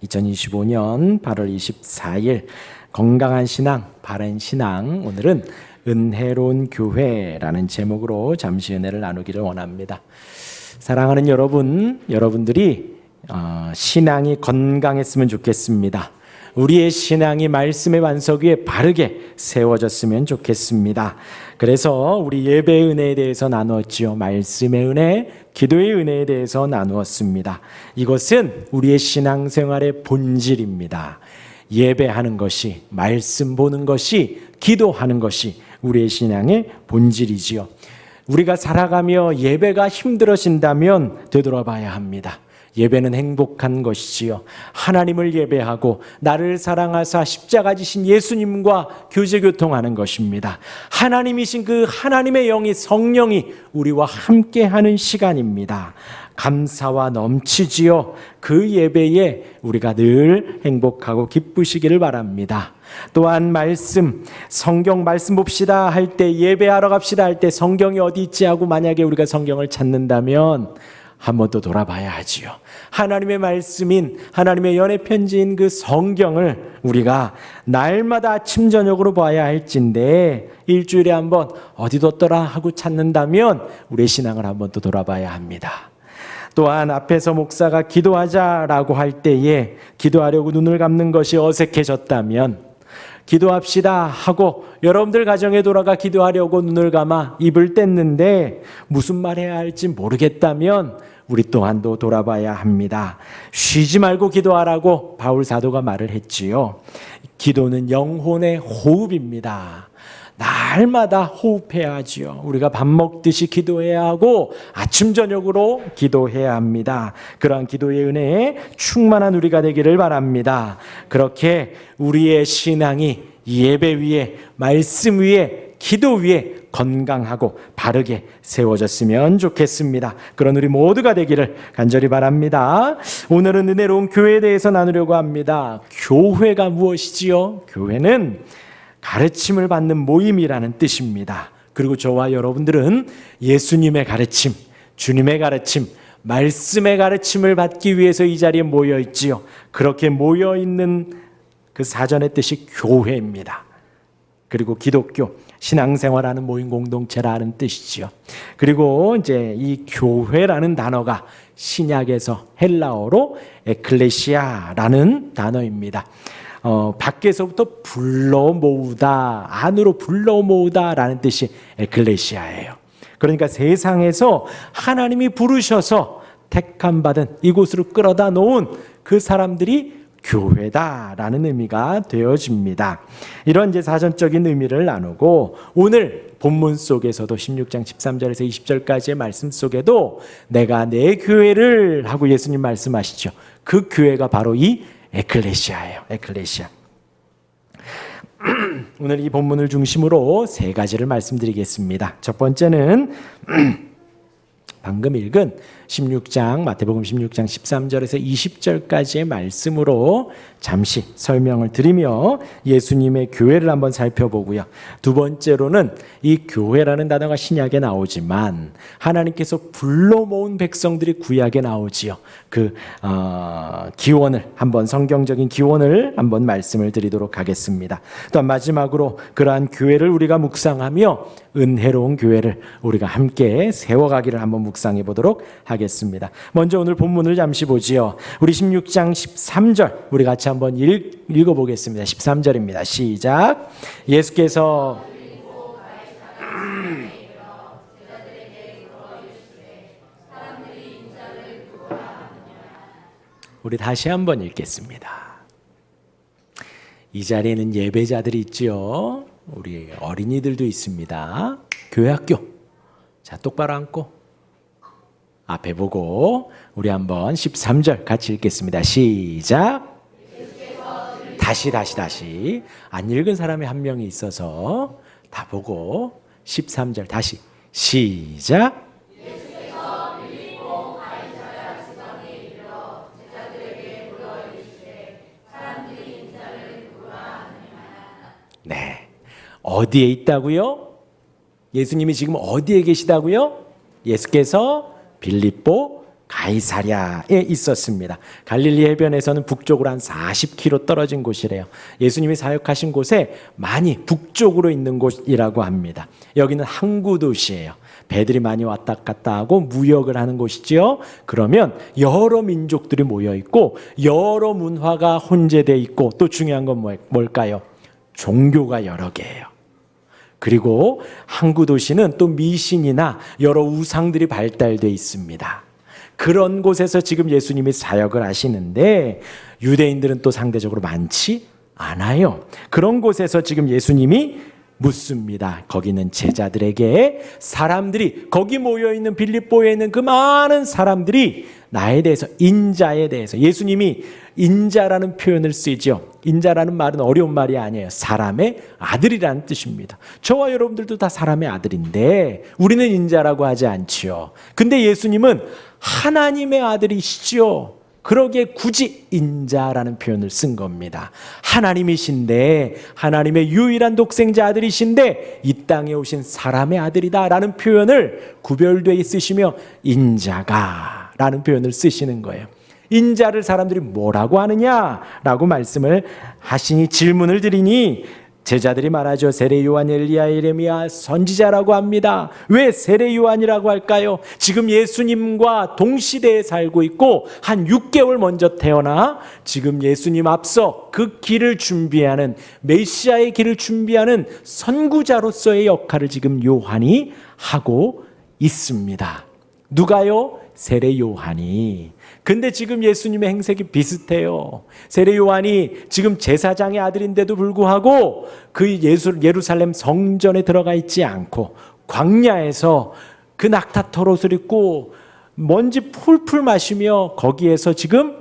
2025년 8월 24일 건강한 신앙, 바른 신앙, 오늘은 은혜로운 교회라는 제목으로 잠시 은혜를 나누기를 원합니다. 사랑하는 여러분, 여러분들이 신앙이 건강했으면 좋겠습니다. 우리의 신앙이 말씀의 반석 위에 바르게 세워졌으면 좋겠습니다. 그래서 우리 예배의 은혜에 대해서 나누었지요. 말씀의 은혜, 기도의 은혜에 대해서 나누었습니다. 이것은 우리의 신앙생활의 본질입니다. 예배하는 것이, 말씀 보는 것이, 기도하는 것이 우리의 신앙의 본질이지요. 우리가 살아가며 예배가 힘들어진다면 되돌아봐야 합니다. 예배는 행복한 것이지요. 하나님을 예배하고 나를 사랑하사 십자가 지신 예수님과 교제교통하는 것입니다. 하나님이신 그 하나님의 영이, 성령이 우리와 함께하는 시간입니다. 감사와 넘치지요. 그 예배에 우리가 늘 행복하고 기쁘시기를 바랍니다. 또한 성경 말씀 봅시다 할 때, 예배하러 갑시다 할 때 성경이 어디 있지 하고 만약에 우리가 성경을 찾는다면 한 번 더 돌아봐야 하지요. 하나님의 말씀인, 하나님의 연애 편지인 그 성경을 우리가 날마다 아침 저녁으로 봐야 할진데 일주일에 한 번 어디 뒀더라 하고 찾는다면 우리의 신앙을 한 번 더 돌아봐야 합니다. 또한 앞에서 목사가 기도하자라고 할 때에 기도하려고 눈을 감는 것이 어색해졌다면 기도합시다 하고 여러분들 가정에 돌아가 기도하려고 눈을 감아 입을 뗐는데 무슨 말 해야 할지 모르겠다면 우리 또한도 돌아봐야 합니다. 쉬지 말고 기도하라고 바울 사도가 말을 했지요. 기도는 영혼의 호흡입니다. 날마다 호흡해야 하지요. 우리가 밥 먹듯이 기도해야 하고 아침 저녁으로 기도해야 합니다. 그러한 기도의 은혜에 충만한 우리가 되기를 바랍니다. 그렇게 우리의 신앙이 예배 위에, 말씀 위에, 기도 위에 건강하고 바르게 세워졌으면 좋겠습니다. 그런 우리 모두가 되기를 간절히 바랍니다. 오늘은 은혜로운 교회에 대해서 나누려고 합니다. 교회가 무엇이지요? 교회는 가르침을 받는 모임이라는 뜻입니다. 그리고 저와 여러분들은 예수님의 가르침, 주님의 가르침, 말씀의 가르침을 받기 위해서 이 자리에 모여 있지요. 그렇게 모여 있는 그 사전의 뜻이 교회입니다. 그리고 기독교, 신앙생활하는 모임 공동체라는 뜻이지요. 그리고 이제 이 교회라는 단어가 신약에서 헬라어로 에클레시아라는 단어입니다. 밖에서부터 불러 모으다, 안으로 불러 모으다라는 뜻이 에클레시아예요. 그러니까 세상에서 하나님이 부르셔서 택함 받은 이곳으로 끌어다 놓은 그 사람들이 교회다라는 의미가 되어집니다. 이런 이제 사전적인 의미를 나누고 오늘 본문 속에서도 16장 13절에서 20절까지의 말씀 속에도 내가 내 교회를 하고 예수님 말씀하시죠. 그 교회가 바로 이 에클레시아예요. 에클레시아. 오늘 이 본문을 중심으로 세 가지를 말씀드리겠습니다. 첫 번째는 방금 읽은 16장, 마태복음 16장 13절에서 20절까지의 말씀으로 잠시 설명을 드리며 예수님의 교회를 한번 살펴보고요. 두 번째로는 이 교회라는 단어가 신약에 나오지만 하나님께서 불러 모은 백성들이 구약에 나오지요. 그 기원을 한번, 성경적인 기원을 한번 말씀을 드리도록 하겠습니다. 또한 마지막으로 그러한 교회를 우리가 묵상하며 은혜로운 교회를 우리가 함께 세워가기를 한번 묵상해 보도록 하겠습니다. 먼저 오늘 본문을 잠시 보지요. 우리 16장 13절 우리 같이 한번 읽어보겠습니다. 13절입니다. 시작. 예수께서 우리 다시 한번 읽겠습니다. 이 자리에는 예배자들이 있지요. 우리 어린이들도 있습니다. 교회 학교. 자, 똑바로 앉고 앞에 보고 우리 한번 13절 같이 읽겠습니다. 시작. 다시. 안 읽은 사람이 한 명이 있어서 다 보고 13절 다시 시작. 네. 어디에 있다고요? 예수님이 지금 어디에 계시다고요? 예수께서 빌립보 가이사랴에 있었습니다. 갈릴리 해변에서는 북쪽으로 한 40km 떨어진 곳이래요. 예수님이 사역하신 곳에 많이 북쪽으로 있는 곳이라고 합니다. 여기는 항구 도시예요. 배들이 많이 왔다 갔다 하고 무역을 하는 곳이지요. 그러면 여러 민족들이 모여 있고 여러 문화가 혼재되어 있고, 또 중요한 건 뭘까요? 종교가 여러 개예요. 그리고 항구 도시는 또 미신이나 여러 우상들이 발달되어 있습니다. 그런 곳에서 지금 예수님이 사역을 하시는데 유대인들은 또 상대적으로 많지 않아요. 그런 곳에서 지금 예수님이 묻습니다. 거기 있는 제자들에게, 사람들이, 거기 모여있는 빌립보에 있는 그 많은 사람들이 나에 대해서, 인자에 대해서, 예수님이 인자라는 표현을 쓰죠. 인자라는 말은 어려운 말이 아니에요. 사람의 아들이라는 뜻입니다. 저와 여러분들도 다 사람의 아들인데 우리는 인자라고 하지 않지요. 근데 예수님은 하나님의 아들이시죠. 그러기에 굳이 인자라는 표현을 쓴 겁니다. 하나님이신데, 하나님의 유일한 독생자 아들이신데 이 땅에 오신 사람의 아들이다라는 표현을 구별되어 쓰시며 인자가 라는 표현을 쓰시는 거예요. 인자를 사람들이 뭐라고 하느냐라고 말씀을 하시니, 질문을 드리니 제자들이 말하죠. 세례 요한, 엘리야, 예레미야 선지자라고 합니다. 왜 세례 요한이라고 할까요? 지금 예수님과 동시대에 살고 있고 한 6개월 먼저 태어나 지금 예수님 앞서 그 길을 준비하는, 메시아의 길을 준비하는 선구자로서의 역할을 지금 요한이 하고 있습니다. 누가요? 세례 요한이. 근데 지금 예수님의 행색이 비슷해요. 세례 요한이 지금 제사장의 아들인데도 불구하고 그 예루살렘 성전에 들어가 있지 않고 광야에서 그 낙타털옷을 입고 먼지 풀풀 마시며 거기에서 지금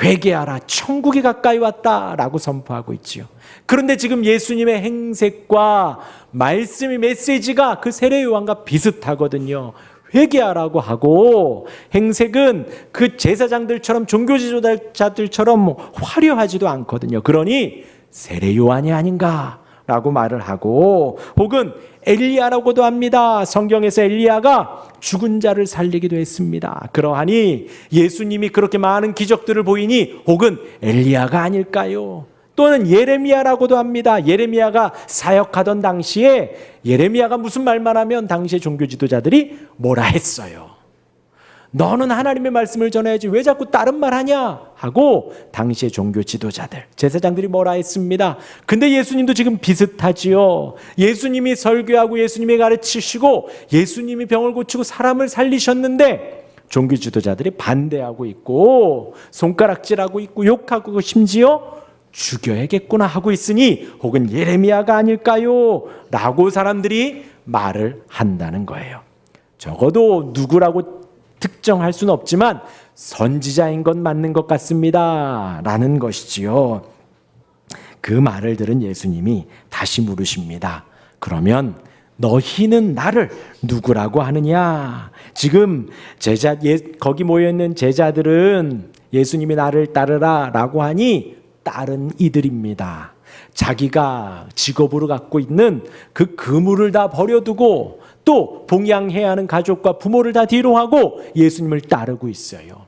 회개하라, 천국이 가까이 왔다라고 선포하고 있지요. 그런데 지금 예수님의 행색과 말씀의 메시지가 그 세례 요한과 비슷하거든요. 회개하라고 하고, 행색은 그 제사장들처럼, 종교 지도자들처럼 화려하지도 않거든요. 그러니 세례 요한이 아닌가라고 말을 하고, 혹은 엘리야라고도 합니다. 성경에서 엘리야가 죽은 자를 살리기도 했습니다. 그러하니 예수님이 그렇게 많은 기적들을 보이니 혹은 엘리야가 아닐까요? 또는 예레미야라고도 합니다. 예레미야가 사역하던 당시에 예레미야가 무슨 말만 하면 당시의 종교 지도자들이 뭐라 했어요. 너는 하나님의 말씀을 전해야지 왜 자꾸 다른 말 하냐 하고 당시의 종교 지도자들, 제사장들이 뭐라 했습니다. 근데 예수님도 지금 비슷하지요. 예수님이 설교하고 예수님이 가르치시고 예수님이 병을 고치고 사람을 살리셨는데 종교 지도자들이 반대하고 있고 손가락질하고 있고 욕하고 심지어 죽여야겠구나 하고 있으니 혹은 예레미야가 아닐까요? 라고 사람들이 말을 한다는 거예요. 적어도 누구라고 특정할 수는 없지만 선지자인 건 맞는 것 같습니다 라는 것이지요. 그 말을 들은 예수님이 다시 물으십니다. 그러면 너희는 나를 누구라고 하느냐? 지금 거기 모여있는 제자들은 예수님이 나를 따르라 라고 하니 따른 이들입니다. 자기가 직업으로 갖고 있는 그 그물을 다 버려두고 또 봉양해야 하는 가족과 부모를 다 뒤로 하고 예수님을 따르고 있어요.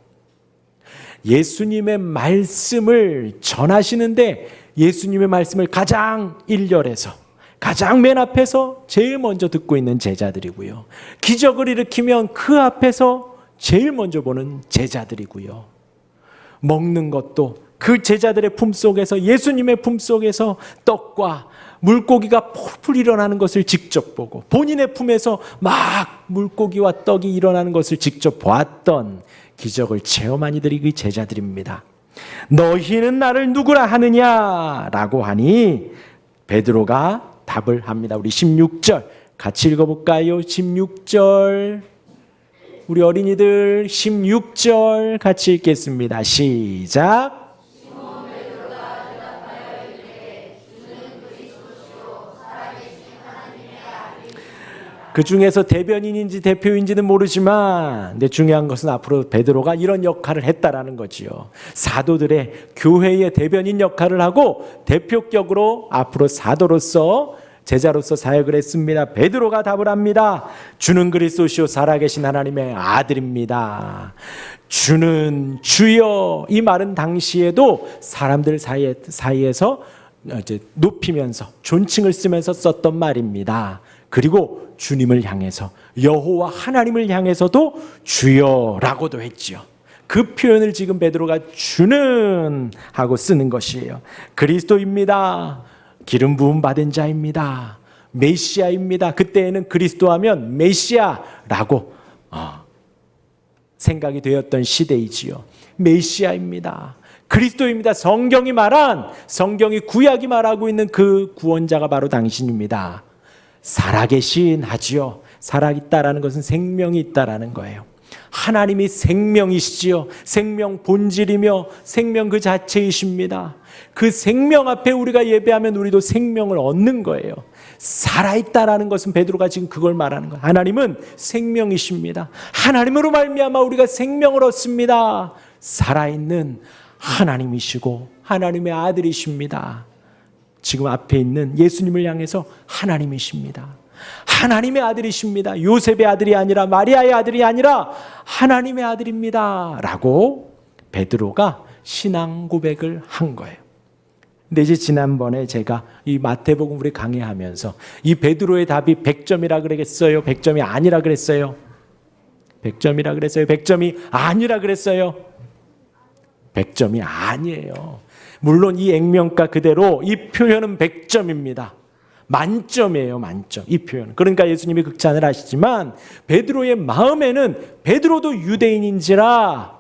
예수님의 말씀을 전하시는데 예수님의 말씀을 가장 일렬에서, 가장 맨 앞에서 제일 먼저 듣고 있는 제자들이고요. 기적을 일으키면 그 앞에서 제일 먼저 보는 제자들이고요. 먹는 것도 그 제자들의 품속에서, 예수님의 품속에서 떡과 물고기가 폴폴 일어나는 것을 직접 보고 본인의 품에서 막 물고기와 떡이 일어나는 것을 직접 보았던 기적을 체험한 이들이 그 제자들입니다. 너희는 나를 누구라 하느냐라고 하니 베드로가 답을 합니다. 우리 16절 같이 읽어볼까요? 16절 우리 어린이들 16절 같이 읽겠습니다. 시작. 그 중에서 대변인인지 대표인지는 모르지만 근데 중요한 것은 앞으로 베드로가 이런 역할을 했다라는 거지요. 사도들의 교회의 대변인 역할을 하고 대표격으로 앞으로 사도로서 제자로서 사역을 했습니다. 베드로가 답을 합니다. 주는 그리스도시요 살아계신 하나님의 아들입니다. 주는 주여. 이 말은 당시에도 사람들 사이에서 이제 높이면서 존칭을 쓰면서 썼던 말입니다. 그리고 주님을 향해서 여호와 하나님을 향해서도 주여라고도 했지요. 그 표현을 지금 베드로가 주는 하고 쓰는 것이에요. 그리스도입니다. 기름 부음 받은 자입니다. 메시아입니다. 그때에는 그리스도 하면 메시아라고 생각이 되었던 시대이지요. 메시아입니다. 그리스도입니다. 성경이 구약이 말하고 있는 그 구원자가 바로 당신입니다. 살아계신 하지요. 살아있다라는 것은 생명이 있다라는 거예요. 하나님이 생명이시지요. 생명 본질이며 생명 그 자체이십니다. 그 생명 앞에 우리가 예배하면 우리도 생명을 얻는 거예요. 살아있다라는 것은 베드로가 지금 그걸 말하는 거예요. 하나님은 생명이십니다. 하나님으로 말미암아 우리가 생명을 얻습니다. 살아있는 하나님이시고 하나님의 아들이십니다. 지금 앞에 있는 예수님을 향해서 하나님이십니다. 하나님의 아들이십니다. 요셉의 아들이 아니라 마리아의 아들이 아니라 하나님의 아들입니다. 라고 베드로가 신앙 고백을 한 거예요. 근데 이제 지난번에 제가 이 마태복음 우리 강의하면서 이 베드로의 답이 100점이라 그랬어요? 100점이 아니라 그랬어요? 100점이라 그랬어요? 100점이 아니라 그랬어요? 100점이 아니에요. 물론 이 액면가 그대로 이 표현은 100점입니다. 만점이에요. 만점. 이 표현. 그러니까 예수님이 극찬을 하시지만 베드로의 마음에는 베드로도 유대인인지라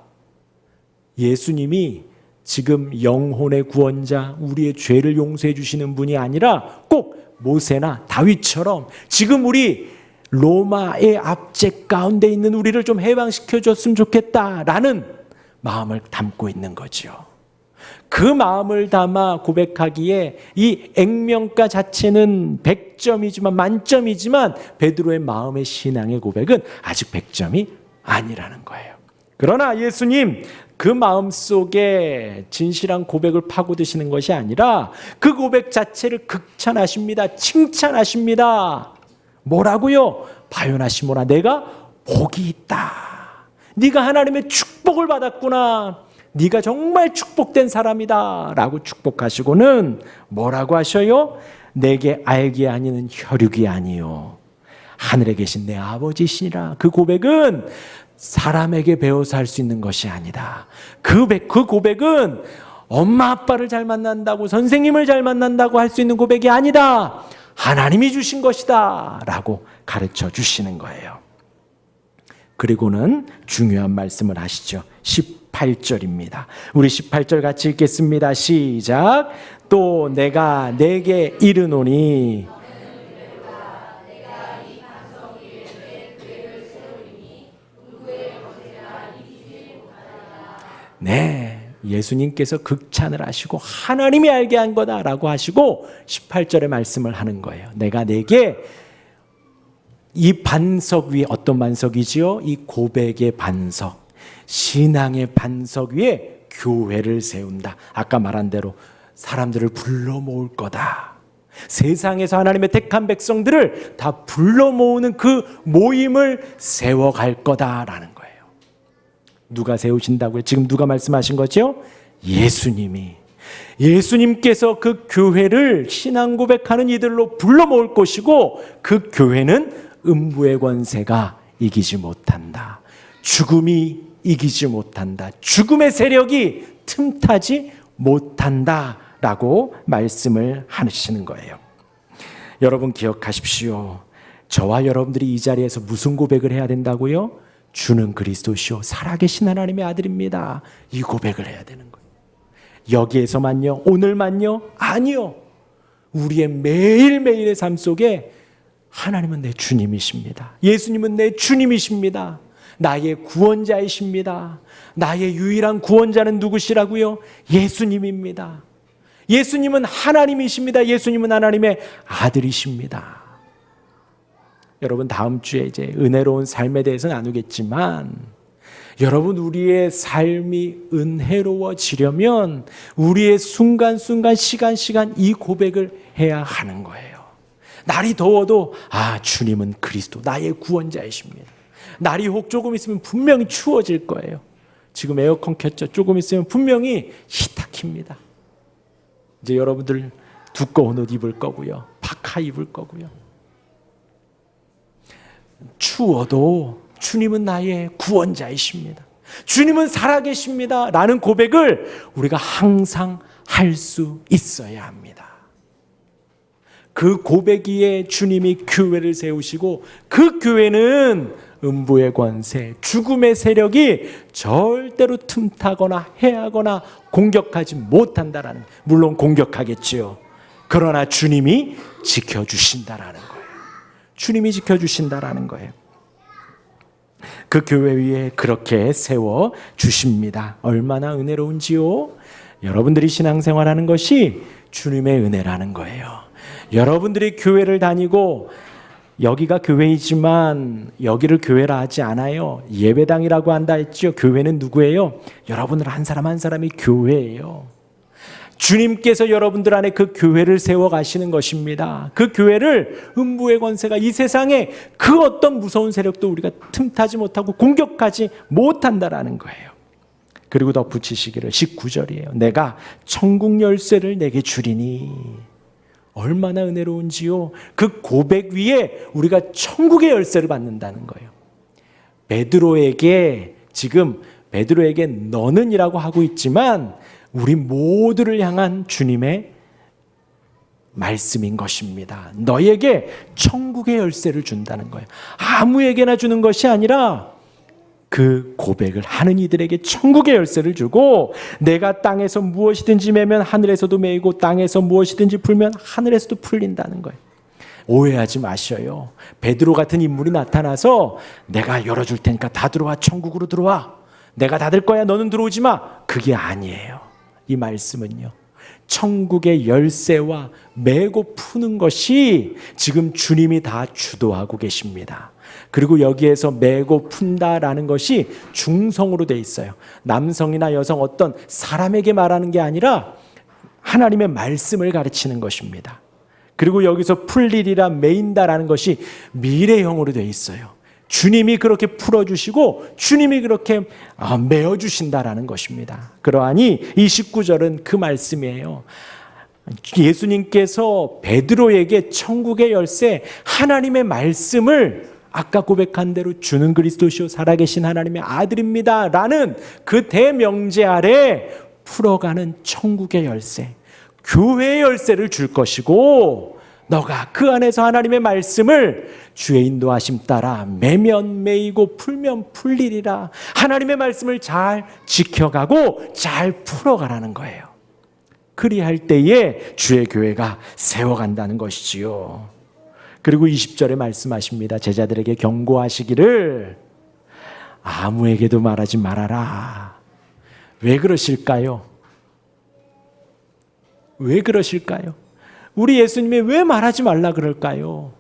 예수님이 지금 영혼의 구원자, 우리의 죄를 용서해 주시는 분이 아니라 꼭 모세나 다윗처럼 지금 우리 로마의 압제 가운데 있는 우리를 좀 해방시켜 줬으면 좋겠다라는 마음을 담고 있는 거죠. 그 마음을 담아 고백하기에 이 액면가 자체는 100점이지만 만점이지만 베드로의 마음의 신앙의 고백은 아직 100점이 아니라는 거예요. 그러나 예수님 그 마음속에 진실한 고백을 파고드시는 것이 아니라 그 고백 자체를 극찬하십니다. 칭찬하십니다. 뭐라고요? 바요나시모나 내가 복이 있다. 네가 하나님의 축복을 받았구나. 네가 정말 축복된 사람이다 라고 축복하시고는 뭐라고 하셔요? 내게 알게 아니는 혈육이 아니요 하늘에 계신 내 아버지시니라. 그 고백은 사람에게 배워서 할 수 있는 것이 아니다. 그 고백은 엄마 아빠를 잘 만난다고 선생님을 잘 만난다고 할 수 있는 고백이 아니다. 하나님이 주신 것이다 라고 가르쳐 주시는 거예요. 그리고는 중요한 말씀을 하시죠. 18절입니다. 우리 18절 같이 읽겠습니다. 시작. 또 내가 내게 이르노니 네, 예수님께서 극찬을 하시고 하나님이 알게 한 거다라고 하시고 18절의 말씀을 하는 거예요. 내가 내게 이 반석 위에 어떤 반석이지요? 이 고백의 반석, 신앙의 반석 위에 교회를 세운다. 아까 말한 대로 사람들을 불러 모을 거다. 세상에서 하나님의 택한 백성들을 다 불러 모으는 그 모임을 세워갈 거다라는 거예요. 누가 세우신다고요? 지금 누가 말씀하신 거죠? 예수님께서 그 교회를 신앙 고백하는 이들로 불러 모을 것이고 그 교회는 음부의 권세가 이기지 못한다. 죽음이 이기지 못한다. 죽음의 세력이 틈타지 못한다 라고 말씀을 하시는 거예요. 여러분 기억하십시오. 저와 여러분들이 이 자리에서 무슨 고백을 해야 된다고요? 주는 그리스도시요 살아계신 하나님의 아들입니다. 이 고백을 해야 되는 거예요. 여기에서만요? 오늘만요? 아니요. 우리의 매일매일의 삶 속에 하나님은 내 주님이십니다. 예수님은 내 주님이십니다. 나의 구원자이십니다. 나의 유일한 구원자는 누구시라고요? 예수님입니다. 예수님은 하나님이십니다. 예수님은 하나님의 아들이십니다. 여러분 다음 주에 이제 은혜로운 삶에 대해서 나누겠지만 여러분 우리의 삶이 은혜로워지려면 우리의 순간순간 시간 이 고백을 해야 하는 거예요. 날이 더워도 주님은 그리스도 나의 구원자이십니다. 날이 혹 조금 있으면 분명히 추워질 거예요. 지금 에어컨 켰죠? 조금 있으면 분명히 히타킵니다. 이제 여러분들 두꺼운 옷 입을 거고요. 파카 입을 거고요. 추워도 주님은 나의 구원자이십니다. 주님은 살아계십니다. 라는 고백을 우리가 항상 할 수 있어야 합니다. 그 고백 위에 주님이 교회를 세우시고 그 교회는 음부의 권세, 죽음의 세력이 절대로 틈타거나 해하거나 공격하지 못한다라는, 물론 공격하겠지요. 그러나 주님이 지켜주신다라는 거예요. 주님이 지켜주신다라는 거예요. 그 교회 위에 그렇게 세워주십니다. 얼마나 은혜로운지요. 여러분들이 신앙생활하는 것이 주님의 은혜라는 거예요. 여러분들이 교회를 다니고 여기가 교회이지만 여기를 교회라 하지 않아요. 예배당이라고 한다 했죠. 교회는 누구예요? 여러분들 한 사람 한 사람이 교회예요. 주님께서 여러분들 안에 그 교회를 세워가시는 것입니다. 그 교회를 음부의 권세가 이 세상에 그 어떤 무서운 세력도 우리가 틈타지 못하고 공격하지 못한다라는 거예요. 그리고 덧붙이시기를 19절이에요. 내가 천국 열쇠를 내게 주리니. 얼마나 은혜로운지요. 그 고백 위에 우리가 천국의 열쇠를 받는다는 거예요. 베드로에게 너는이라고 하고 있지만 우리 모두를 향한 주님의 말씀인 것입니다. 너에게 천국의 열쇠를 준다는 거예요. 아무에게나 주는 것이 아니라 그 고백을 하는 이들에게 천국의 열쇠를 주고, 내가 땅에서 무엇이든지 매면 하늘에서도 매이고 땅에서 무엇이든지 풀면 하늘에서도 풀린다는 거예요. 오해하지 마셔요. 베드로 같은 인물이 나타나서 내가 열어줄 테니까 다 들어와, 천국으로 들어와, 내가 닫을 거야, 너는 들어오지 마. 그게 아니에요. 이 말씀은요, 천국의 열쇠와 매고 푸는 것이 지금 주님이 다 주도하고 계십니다. 그리고 여기에서 매고 푼다라는 것이 중성으로 돼 있어요. 남성이나 여성 어떤 사람에게 말하는 게 아니라 하나님의 말씀을 가르치는 것입니다. 그리고 여기서 풀리리라, 매인다라는 것이 미래형으로 돼 있어요. 주님이 그렇게 풀어주시고 주님이 그렇게 메어주신다라는 것입니다. 그러하니 이 19절은 그 말씀이에요. 예수님께서 베드로에게 천국의 열쇠, 하나님의 말씀을 아까 고백한 대로 주는 그리스도시요 살아계신 하나님의 아들입니다 라는 그 대명제 아래 풀어가는 천국의 열쇠, 교회의 열쇠를 줄 것이고, 너가 그 안에서 하나님의 말씀을 주의 인도하심 따라 매면 매이고 풀면 풀리리라. 하나님의 말씀을 잘 지켜가고 잘 풀어가라는 거예요. 그리할 때에 주의 교회가 세워간다는 것이지요. 그리고 20절에 말씀하십니다. 제자들에게 경고하시기를 아무에게도 말하지 말아라. 왜 그러실까요? 왜 그러실까요? 우리 예수님이 왜 말하지 말라 그럴까요?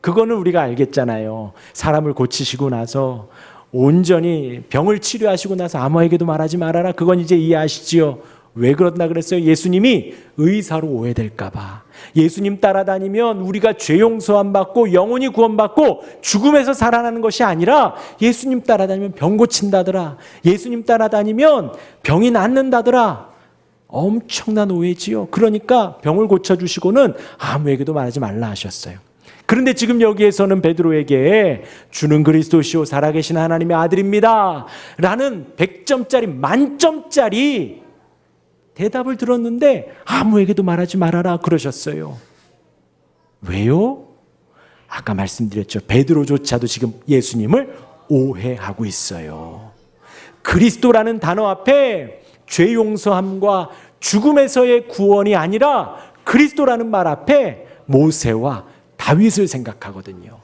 그거는 우리가 알겠잖아요. 사람을 고치시고 나서 온전히 병을 치료하시고 나서 아무에게도 말하지 말아라. 그건 이제 이해하시지요. 왜 그런다 그랬어요? 예수님이 의사로 오해될까 봐. 예수님 따라다니면 우리가 죄 용서함 받고 영혼이 구원받고 죽음에서 살아나는 것이 아니라 예수님 따라다니면 병 고친다더라. 예수님 따라다니면 병이 낫는다더라. 엄청난 오해지요. 그러니까 병을 고쳐주시고는 아무에게도 말하지 말라 하셨어요. 그런데 지금 여기에서는 베드로에게 주는 그리스도시요 살아계신 하나님의 아들입니다 라는 100점짜리 만점짜리 대답을 들었는데 아무에게도 말하지 말아라 그러셨어요. 왜요? 아까 말씀드렸죠. 베드로조차도 지금 예수님을 오해하고 있어요. 그리스도라는 단어 앞에 죄 용서함과 죽음에서의 구원이 아니라 그리스도라는 말 앞에 모세와 다윗을 생각하거든요.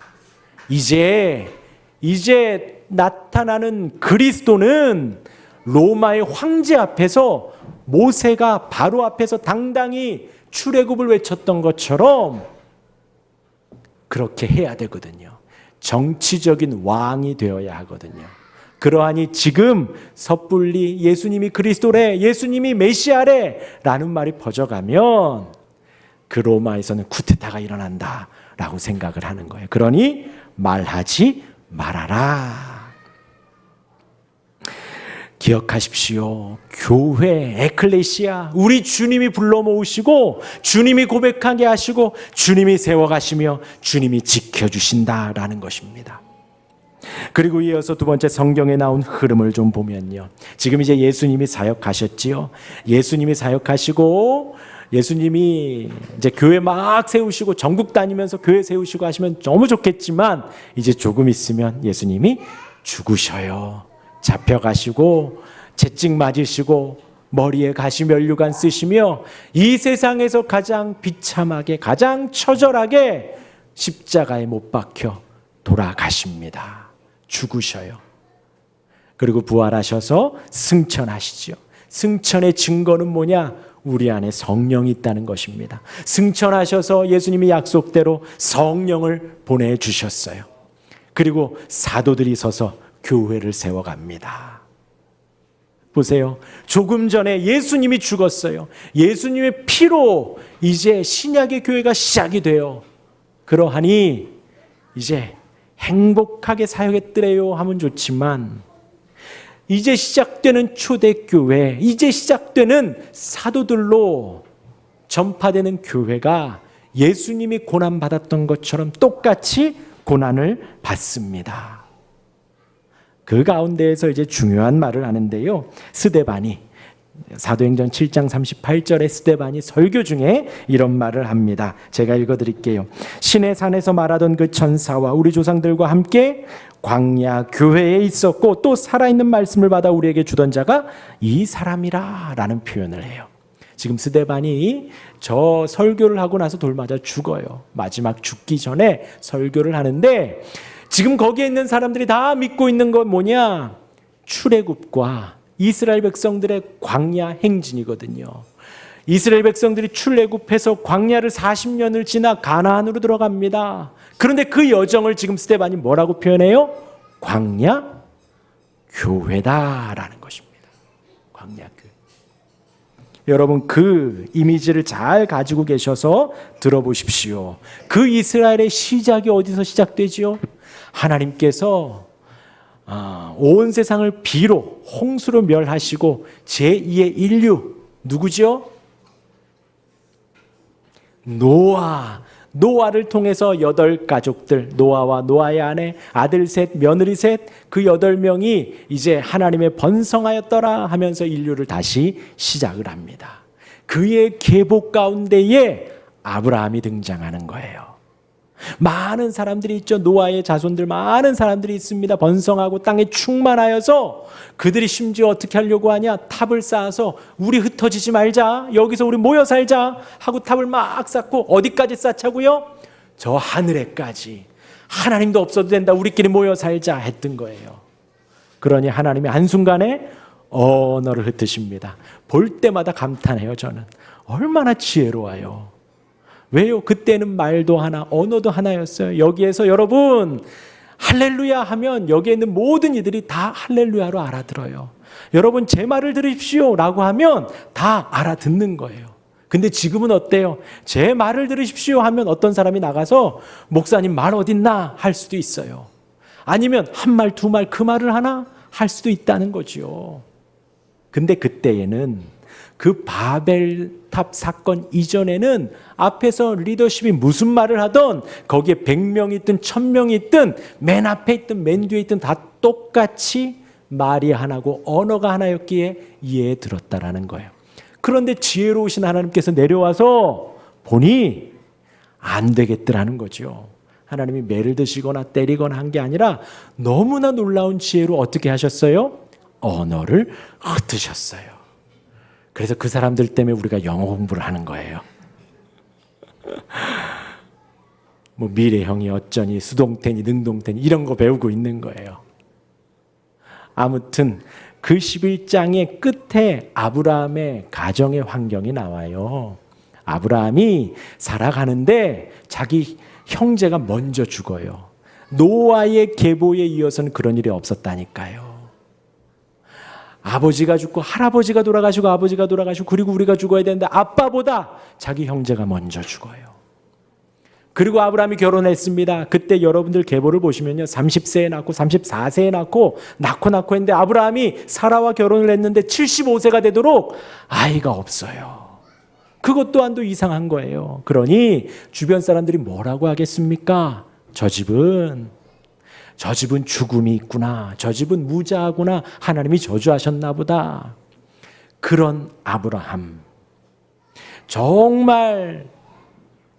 이제 나타나는 그리스도는 로마의 황제 앞에서 모세가 바로 앞에서 당당히 출애굽을 외쳤던 것처럼 그렇게 해야 되거든요. 정치적인 왕이 되어야 하거든요. 그러하니 지금 섣불리 예수님이 그리스도래, 예수님이 메시아래 라는 말이 퍼져가면 그 로마에서는 쿠데타가 일어난다라고 생각을 하는 거예요. 그러니 말하지 말아라. 기억하십시오. 교회, 에클레시아, 우리 주님이 불러 모으시고 주님이 고백하게 하시고 주님이 세워가시며 주님이 지켜주신다라는 것입니다. 그리고 이어서 두 번째 성경에 나온 흐름을 좀 보면요. 지금 이제 예수님이 사역하셨지요. 예수님이 사역하시고 예수님이 이제 교회 막 세우시고 전국 다니면서 교회 세우시고 하시면 너무 좋겠지만 이제 조금 있으면 예수님이 죽으셔요. 잡혀가시고 채찍 맞으시고 머리에 가시면류관 쓰시며 이 세상에서 가장 비참하게 가장 처절하게 십자가에 못 박혀 돌아가십니다. 죽으셔요. 그리고 부활하셔서 승천하시죠. 승천의 증거는 뭐냐? 우리 안에 성령이 있다는 것입니다. 승천하셔서 예수님이 약속대로 성령을 보내주셨어요. 그리고 사도들이 서서 교회를 세워갑니다. 보세요. 조금 전에 예수님이 죽었어요. 예수님의 피로 이제 신약의 교회가 시작이 돼요. 그러하니 이제 행복하게 사역했더래요 하면 좋지만 이제 시작되는 초대교회, 이제 시작되는 사도들로 전파되는 교회가 예수님이 고난받았던 것처럼 똑같이 고난을 받습니다. 그 가운데에서 이제 중요한 말을 하는데요. 스데반이 사도행전 7장 38절에 스데반이 설교 중에 이런 말을 합니다. 제가 읽어드릴게요. 신의 산에서 말하던 그 천사와 우리 조상들과 함께 광야 교회에 있었고 또 살아있는 말씀을 받아 우리에게 주던 자가 이 사람이라 라는 표현을 해요. 지금 스데반이 저 설교를 하고 나서 돌 맞아 죽어요. 마지막 죽기 전에 설교를 하는데 지금 거기에 있는 사람들이 다 믿고 있는 건 뭐냐? 출애굽과 이스라엘 백성들의 광야 행진이거든요. 이스라엘 백성들이 출애굽해서 광야를 40년을 지나 가나안으로 들어갑니다. 그런데 그 여정을 지금 스데반이 뭐라고 표현해요? 광야 교회다라는 것입니다. 광야 교회. 여러분 그 이미지를 잘 가지고 계셔서 들어보십시오. 그 이스라엘의 시작이 어디서 시작되지요? 하나님께서 온 세상을 비로 홍수로 멸하시고 제2의 인류 누구죠? 노아를 통해서 8가족들, 노아와 노아의 아내, 아들 셋, 며느리 셋, 그 8명이 이제 하나님의 번성하였더라 하면서 인류를 다시 시작을 합니다. 그의 계보 가운데에 아브라함이 등장하는 거예요. 많은 사람들이 있죠. 노아의 자손들 많은 사람들이 있습니다. 번성하고 땅에 충만하여서 그들이 심지어 어떻게 하려고 하냐? 탑을 쌓아서 우리 흩어지지 말자. 여기서 우리 모여 살자 하고 탑을 막 쌓고 어디까지 쌓자고요? 저 하늘에까지. 하나님도 없어도 된다. 우리끼리 모여 살자 했던 거예요. 그러니 하나님이 한순간에 언어를 흩으십니다. 볼 때마다 감탄해요. 저는. 얼마나 지혜로워요. 왜요? 그때는 말도 하나, 언어도 하나였어요. 여기에서 여러분 할렐루야 하면 여기에 있는 모든 이들이 다 할렐루야로 알아들어요. 여러분 제 말을 들으십시오 라고 하면 다 알아듣는 거예요. 근데 지금은 어때요? 제 말을 들으십시오 하면 어떤 사람이 나가서 목사님 말 어딨나 할 수도 있어요. 아니면 한 말, 두 말 그 말을 하나 할 수도 있다는 거죠. 근데 그때에는 그 바벨탑 사건 이전에는 앞에서 리더십이 무슨 말을 하던 거기에 100명이 있든 1000명이 있든 맨 앞에 있든 맨 뒤에 있든 다 똑같이 말이 하나고 언어가 하나였기에 이해에 들었다라는 거예요. 그런데 지혜로우신 하나님께서 내려와서 보니 안 되겠더라는 거죠. 하나님이 매를 드시거나 때리거나 한 게 아니라 너무나 놀라운 지혜로 어떻게 하셨어요? 언어를 흩으셨어요. 그래서 그 사람들 때문에 우리가 영어 공부를 하는 거예요. 뭐 미래형이 어쩌니 수동태니 능동태니 이런 거 배우고 있는 거예요. 아무튼 그 11장의 끝에 아브라함의 가정의 환경이 나와요. 아브라함이 살아가는데 자기 형제가 먼저 죽어요. 노아의 계보에 이어서는 그런 일이 없었다니까요. 아버지가 죽고 할아버지가 돌아가시고 아버지가 돌아가시고 그리고 우리가 죽어야 되는데 아빠보다 자기 형제가 먼저 죽어요. 그리고 아브라함이 결혼했습니다. 그때 여러분들 계보를 보시면요. 30세에 낳고 34세에 낳고 했는데 아브라함이 사라와 결혼을 했는데 75세가 되도록 아이가 없어요. 그것 또한도 이상한 거예요. 그러니 주변 사람들이 뭐라고 하겠습니까? 저 집은 죽음이 있구나. 저 집은 무자하구나. 하나님이 저주하셨나 보다. 그런 아브라함. 정말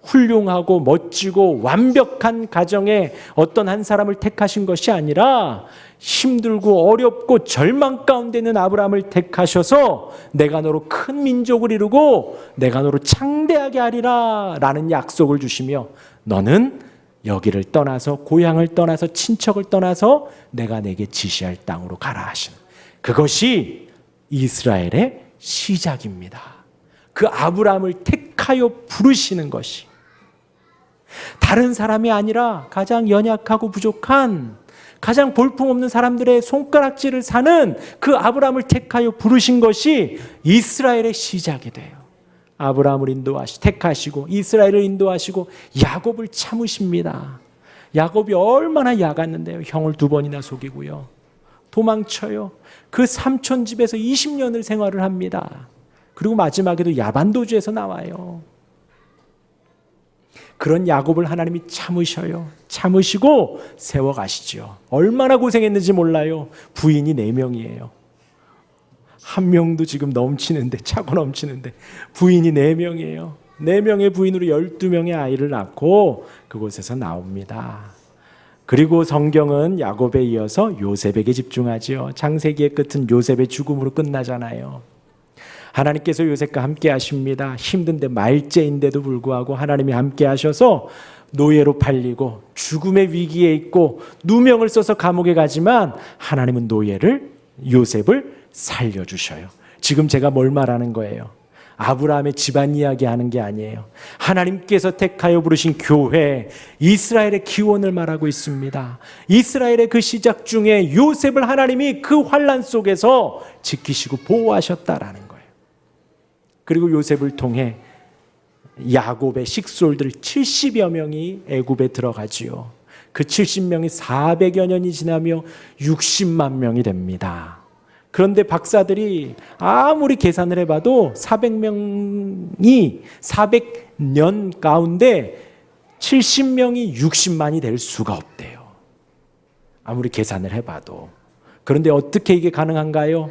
훌륭하고 멋지고 완벽한 가정에 어떤 한 사람을 택하신 것이 아니라 힘들고 어렵고 절망 가운데 있는 아브라함을 택하셔서 내가 너로 큰 민족을 이루고 내가 너로 창대하게 하리라 라는 약속을 주시며 너는 여기를 떠나서 고향을 떠나서 친척을 떠나서 내가 내게 지시할 땅으로 가라 하시는 그것이 이스라엘의 시작입니다. 그 아브라함을 택하여 부르시는 것이 다른 사람이 아니라 가장 연약하고 부족한 가장 볼품없는 사람들의 손가락질을 사는 그 아브라함을 택하여 부르신 것이 이스라엘의 시작이 돼요. 아브라함을 택하시고 이스라엘을 인도하시고 야곱을 참으십니다. 야곱이 얼마나 야갔는데요. 형을 2번이나 속이고요. 도망쳐요. 그 삼촌 집에서 20년을 생활을 합니다. 그리고 마지막에도 야반도주에서 나와요. 그런 야곱을 하나님이 참으셔요. 참으시고 세워가시죠. 얼마나 고생했는지 몰라요. 부인이 4명이에요. 한 명도 지금 차고 넘치는데 부인이 4명이에요. 4명의 부인으로 12명의 아이를 낳고 그곳에서 나옵니다. 그리고 성경은 야곱에 이어서 요셉에게 집중하지요. 창세기의 끝은 요셉의 죽음으로 끝나잖아요. 하나님께서 요셉과 함께 하십니다. 힘든데 말째인데도 불구하고 하나님이 함께 하셔서 노예로 팔리고 죽음의 위기에 있고 누명을 써서 감옥에 가지만 하나님은 요셉을 살려주셔요. 지금 제가 뭘 말하는 거예요? 아브라함의 집안 이야기 하는 게 아니에요. 하나님께서 택하여 부르신 교회, 이스라엘의 기원을 말하고 있습니다. 이스라엘의 그 시작 중에 요셉을 하나님이 그 환난 속에서 지키시고 보호하셨다라는 거예요. 그리고 요셉을 통해 야곱의 식솔들 70여 명이 애굽에 들어가지요. 그 70명이 400여 년이 지나며 60만 명이 됩니다. 그런데 박사들이 아무리 계산을 해봐도 400년 가운데 70명이 60만이 될 수가 없대요. 아무리 계산을 해봐도. 그런데 어떻게 이게 가능한가요?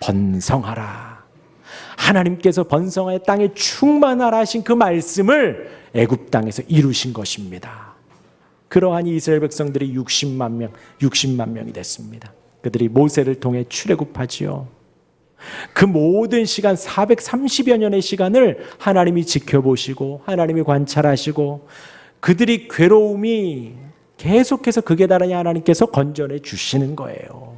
번성하라. 하나님께서 번성하여 땅에 충만하라 하신 그 말씀을 애굽 땅에서 이루신 것입니다. 그러한 이스라엘 백성들이 60만 명이 됐습니다. 그들이 모세를 통해 출애굽하지요. 그 모든 시간 430여 년의 시간을 하나님이 지켜보시고 하나님이 관찰하시고 그들이 괴로움이 계속해서 극에 달하니 하나님께서 건져내 주시는 거예요.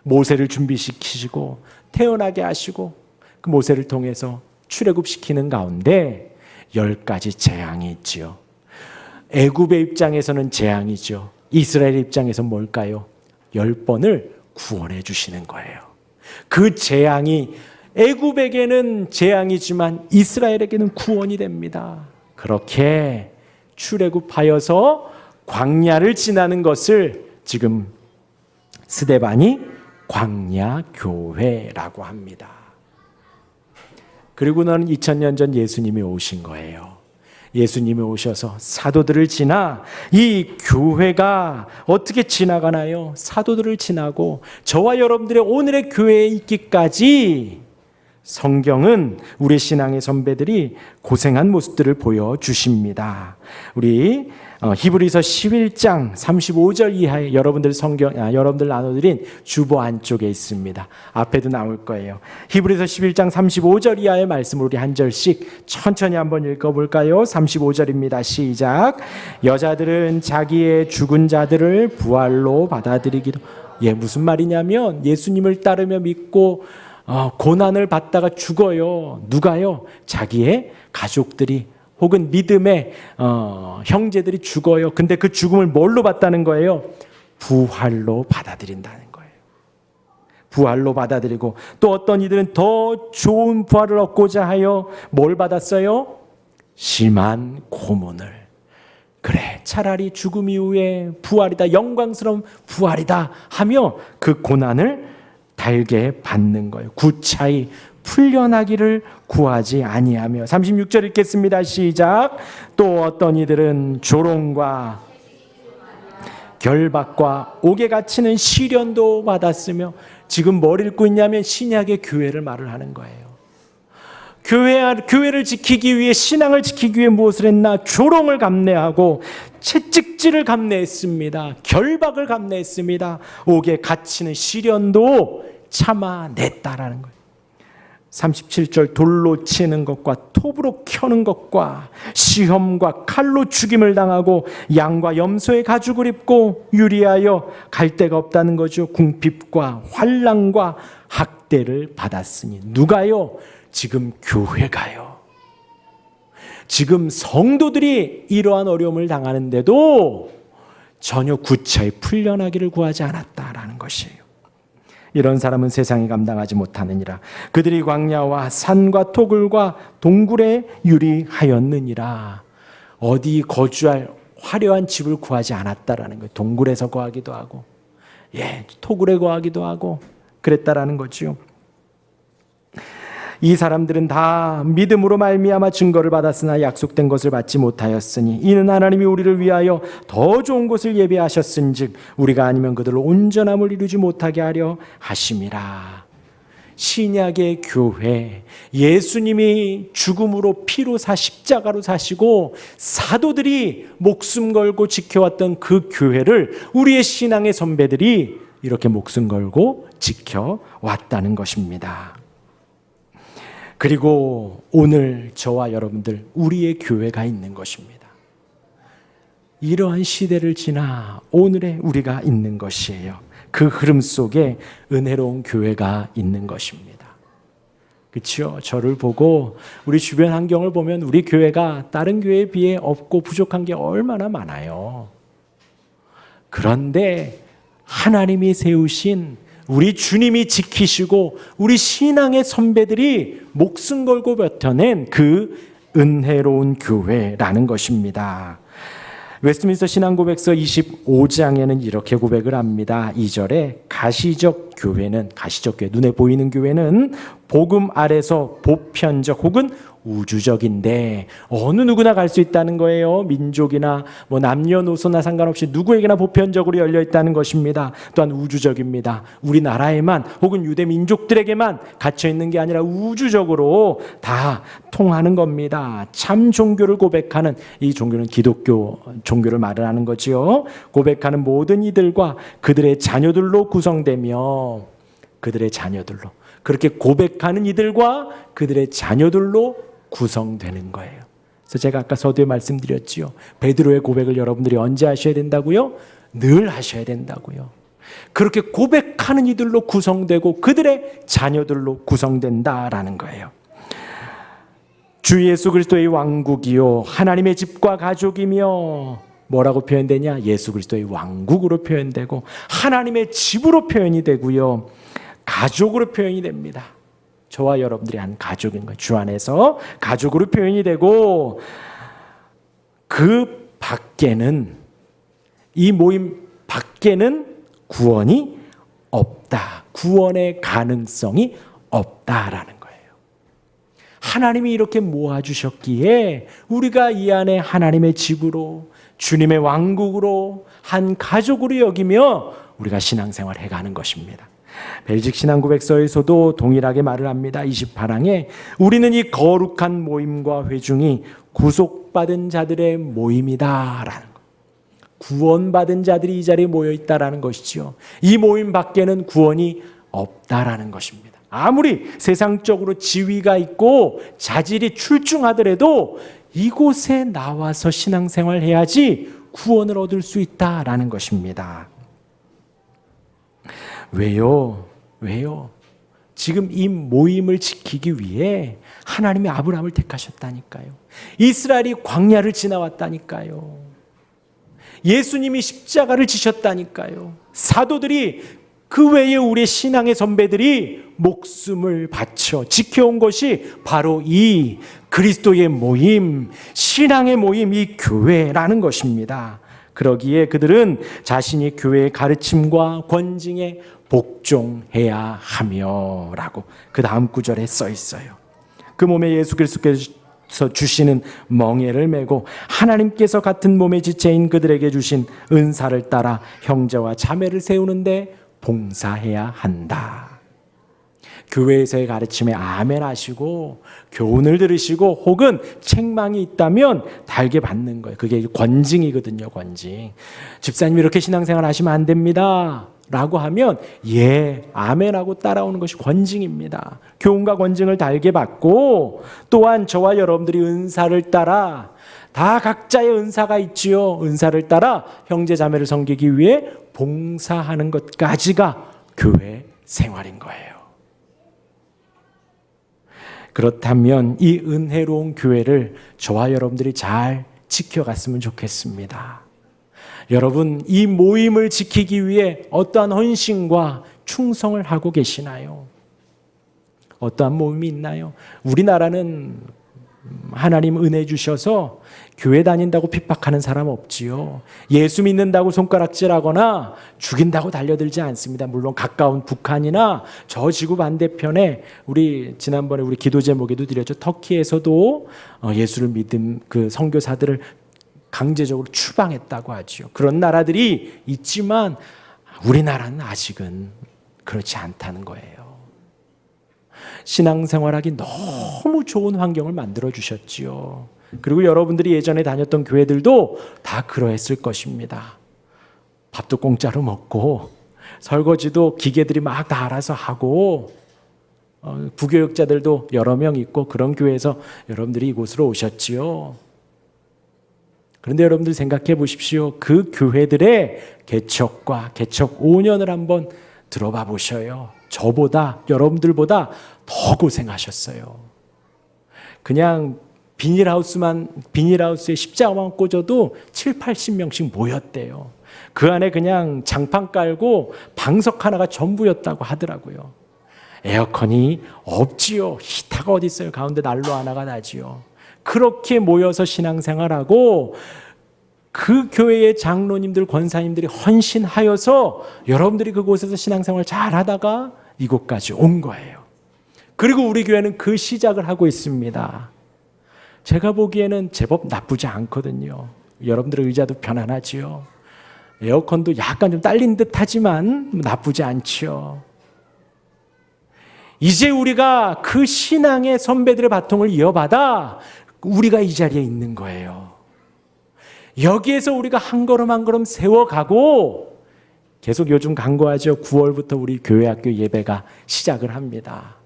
모세를 준비시키시고 태어나게 하시고 그 모세를 통해서 출애굽시키는 가운데 10가지 재앙이 있지요. 애굽의 입장에서는 재앙이죠. 이스라엘 입장에서는 뭘까요? 10번을 구원해 주시는 거예요. 그 재앙이 애굽에게는 재앙이지만 이스라엘에게는 구원이 됩니다. 그렇게 출애굽하여서 광야를 지나는 것을 지금 스데반이 광야교회라고 합니다. 그리고는 2000년 전 예수님이 오신 거예요. 예수님이 오셔서 사도들을 지나 이 교회가 어떻게 지나가나요? 사도들을 지나고 저와 여러분들의 오늘의 교회에 있기까지 성경은 우리 신앙의 선배들이 고생한 모습들을 보여주십니다. 우리 히브리서 11장 35절 이하에 여러분들 나눠드린 주보 안쪽에 있습니다. 앞에도 나올 거예요. 히브리서 11장 35절 이하의 말씀을 우리 한 절씩 천천히 한번 읽어볼까요? 35절입니다. 시작. 여자들은 자기의 죽은 자들을 부활로 받아들이기도. 무슨 말이냐면 예수님을 따르며 믿고 고난을 받다가 죽어요. 누가요? 자기의 가족들이 혹은 믿음의 형제들이 죽어요. 근데 그 죽음을 뭘로 받다는 거예요? 부활로 받아들인다는 거예요. 부활로 받아들이고, 또 어떤 이들은 더 좋은 부활을 얻고자 하여 뭘 받았어요? 심한 고문을. 그래, 차라리 죽음 이후에 부활이다, 영광스러운 부활이다 하며 그 고난을 달게 받는 거예요. 구차히 풀려나기를 구하지 아니하며. 36절 읽겠습니다. 시작. 또 어떤 이들은 조롱과 결박과 옥에 갇히는 시련도 받았으며. 지금 뭘 읽고 있냐면 신약의 교회를 말을 하는 거예요. 교회를 지키기 위해, 신앙을 지키기 위해 무엇을 했나? 조롱을 감내하고 채찍질을 감내했습니다. 결박을 감내했습니다. 옥에 갇히는 시련도 참아냈다라는 거예요. 37절, 돌로 치는 것과 톱으로 켜는 것과 시험과 칼로 죽임을 당하고 양과 염소의 가죽을 입고 유리하여 갈 데가 없다는 거죠. 궁핍과 환난과 학대를 받았으니. 누가요? 지금 교회가요. 지금 성도들이 이러한 어려움을 당하는데도 전혀 구차히 풀려나기를 구하지 않았다라는 것이에요. 이런 사람은 세상이 감당하지 못하느니라. 그들이 광야와 산과 토굴과 동굴에 유리하였느니라. 어디 거주할 화려한 집을 구하지 않았다라는 거예요. 동굴에서 거하기도 하고, 토굴에 거하기도 하고 그랬다라는 거죠. 이 사람들은 다 믿음으로 말미암아 증거를 받았으나 약속된 것을 받지 못하였으니 이는 하나님이 우리를 위하여 더 좋은 곳을 예비하셨은즉 우리가 아니면 그들로 온전함을 이루지 못하게 하려 하심이라. 신약의 교회, 예수님이 죽음으로 피로 십자가로 사시고 사도들이 목숨 걸고 지켜왔던 그 교회를 우리의 신앙의 선배들이 이렇게 목숨 걸고 지켜왔다는 것입니다. 그리고 오늘 저와 여러분들, 우리의 교회가 있는 것입니다. 이러한 시대를 지나 오늘의 우리가 있는 것이에요. 그 흐름 속에 은혜로운 교회가 있는 것입니다. 그렇죠? 저를 보고 우리 주변 환경을 보면 우리 교회가 다른 교회에 비해 없고 부족한 게 얼마나 많아요. 그런데 하나님이 세우신, 우리 주님이 지키시고 우리 신앙의 선배들이 목숨 걸고 버텨낸 그 은혜로운 교회라는 것입니다. 웨스트민스터 신앙고백서 25장에는 이렇게 고백을 합니다. 2절에 가시적 교회는, 가시적 교회, 눈에 보이는 교회는 복음 아래서 보편적 혹은 우주적인데 어느 누구나 갈 수 있다는 거예요. 민족이나 남녀노소나 상관없이 누구에게나 보편적으로 열려 있다는 것입니다. 또한 우주적입니다. 우리나라에만 혹은 유대 민족들에게만 갇혀 있는 게 아니라 우주적으로 다 통하는 겁니다. 참 종교를 고백하는, 이 종교는 기독교 종교를 말을 하는 거지요. 고백하는 모든 이들과 그들의 자녀들로 구성되며, 그들의 자녀들로, 그렇게 고백하는 이들과 그들의 자녀들로 구성되는 거예요. 그래서 제가 아까 서두에 말씀드렸지요. 베드로의 고백을 여러분들이 언제 하셔야 된다고요? 늘 하셔야 된다고요. 그렇게 고백하는 이들로 구성되고 그들의 자녀들로 구성된다라는 거예요. 주 예수 그리스도의 왕국이요 하나님의 집과 가족이며, 뭐라고 표현되냐? 예수 그리스도의 왕국으로 표현되고 하나님의 집으로 표현이 되고요, 가족으로 표현이 됩니다. 저와 여러분들이 한 가족인 거예요. 주 안에서 가족으로 표현이 되고, 그 밖에는, 이 모임 밖에는 구원이 없다. 구원의 가능성이 없다라는 거예요. 하나님이 이렇게 모아주셨기에 우리가 이 안에 하나님의 집으로, 주님의 왕국으로, 한 가족으로 여기며 우리가 신앙생활을 해가는 것입니다. 벨직 신앙고백서에서도 동일하게 말을 합니다. 28항에 우리는 이 거룩한 모임과 회중이 구속받은 자들의 모임이다라는 것. 구원받은 자들이 이 자리에 모여 있다라는 것이지요. 이 모임 밖에는 구원이 없다라는 것입니다. 아무리 세상적으로 지위가 있고 자질이 출중하더라도 이곳에 나와서 신앙생활을 해야지 구원을 얻을 수 있다라는 것입니다. 왜요? 지금 이 모임을 지키기 위해 하나님이 아브라함을 택하셨다니까요. 이스라엘이 광야를 지나왔다니까요. 예수님이 십자가를 지셨다니까요. 사도들이 그 외에 우리의 신앙의 선배들이 목숨을 바쳐 지켜온 것이 바로 이 그리스도의 모임, 신앙의 모임, 이 교회라는 것입니다. 그러기에 그들은 자신이 교회의 가르침과 권징에 복종해야 하며 라고 그 다음 구절에 써 있어요. 그 몸에 예수 그리스도께서 주시는 멍에를 메고 하나님께서 같은 몸의 지체인 그들에게 주신 은사를 따라 형제와 자매를 세우는데 봉사해야 한다. 교회에서의 가르침에 아멘 하시고 교훈을 들으시고 혹은 책망이 있다면 달게 받는 거예요. 그게 권징이거든요. 권징. 집사님 이렇게 신앙생활 하시면 안 됩니다 라고 하면 예 아멘하고 따라오는 것이 권징입니다. 교훈과 권징을 달게 받고 또한 저와 여러분들이 은사를 따라 다 각자의 은사가 있지요. 은사를 따라 형제 자매를 섬기기 위해 봉사하는 것까지가 교회 생활인 거예요. 그렇다면 이 은혜로운 교회를 저와 여러분들이 잘 지켜갔으면 좋겠습니다. 여러분, 이 모임을 지키기 위해 어떠한 헌신과 충성을 하고 계시나요? 어떠한 모임이 있나요? 우리나라는 하나님 은혜 주셔서 교회 다닌다고 핍박하는 사람 없지요. 예수 믿는다고 손가락질하거나 죽인다고 달려들지 않습니다. 물론 가까운 북한이나 저 지구 반대편에 우리 지난번에 우리 기도 제목에도 드렸죠. 터키에서도 예수를 믿은 그 선교사들을 강제적으로 추방했다고 하죠. 그런 나라들이 있지만 우리나라는 아직은 그렇지 않다는 거예요. 신앙생활하기 너무 좋은 환경을 만들어 주셨지요. 그리고 여러분들이 예전에 다녔던 교회들도 다 그러했을 것입니다. 밥도 공짜로 먹고 설거지도 기계들이 막 다 알아서 하고 부교육자들도 여러 명 있고 그런 교회에서 여러분들이 이곳으로 오셨지요. 그런데 여러분들 생각해 보십시오. 그 교회들의 개척과 개척 5년을 한번 들어봐 보셔요. 저보다 여러분들보다 더 고생하셨어요. 그냥 비닐하우스에 십자가만 꽂아도 7, 80명씩 모였대요. 그 안에 그냥 장판 깔고 방석 하나가 전부였다고 하더라고요. 에어컨이 없지요. 히터가 어디 있어요. 가운데 난로 하나가 나지요. 그렇게 모여서 신앙생활하고 그 교회의 장로님들, 권사님들이 헌신하여서 여러분들이 그곳에서 신앙생활 잘 하다가 이곳까지 온 거예요. 그리고 우리 교회는 그 시작을 하고 있습니다. 제가 보기에는 제법 나쁘지 않거든요. 여러분들의 의자도 편안하지요. 에어컨도 약간 좀 딸린 듯 하지만 나쁘지 않지요. 이제 우리가 그 신앙의 선배들의 바통을 이어받아 우리가 이 자리에 있는 거예요. 여기에서 우리가 한 걸음 한 걸음 세워가고 계속 요즘 강구하죠. 9월부터 우리 교회학교 예배가 시작을 합니다.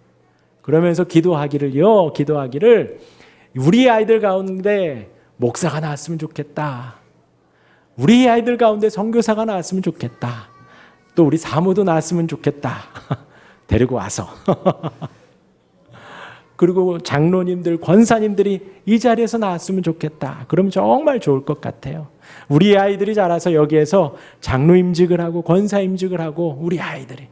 그러면서 기도하기를 우리 아이들 가운데 목사가 나왔으면 좋겠다. 우리 아이들 가운데 선교사가 나왔으면 좋겠다. 또 우리 사모도 나왔으면 좋겠다. 데리고 와서 그리고 장로님들, 권사님들이 이 자리에서 나왔으면 좋겠다. 그러면 정말 좋을 것 같아요. 우리 아이들이 자라서 여기에서 장로임직을 하고 권사임직을 하고 우리 아이들이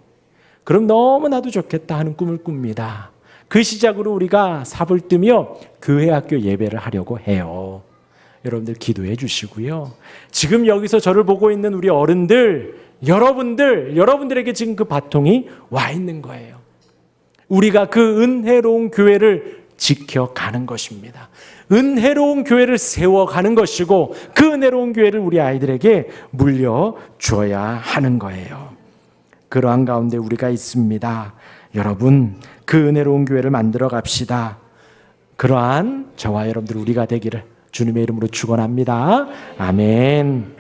그럼 너무나도 좋겠다 하는 꿈을 꿉니다. 그 시작으로 우리가 삽을 뜨며 교회 학교 예배를 하려고 해요. 여러분들 기도해 주시고요. 지금 여기서 저를 보고 있는 우리 어른들, 여러분들에게 지금 그 바통이 와 있는 거예요. 우리가 그 은혜로운 교회를 지켜가는 것입니다. 은혜로운 교회를 세워가는 것이고 그 은혜로운 교회를 우리 아이들에게 물려줘야 하는 거예요. 그러한 가운데 우리가 있습니다. 여러분, 그 은혜로운 교회를 만들어 갑시다. 그러한 저와 여러분들 우리가 되기를 주님의 이름으로 축원합니다. 아멘.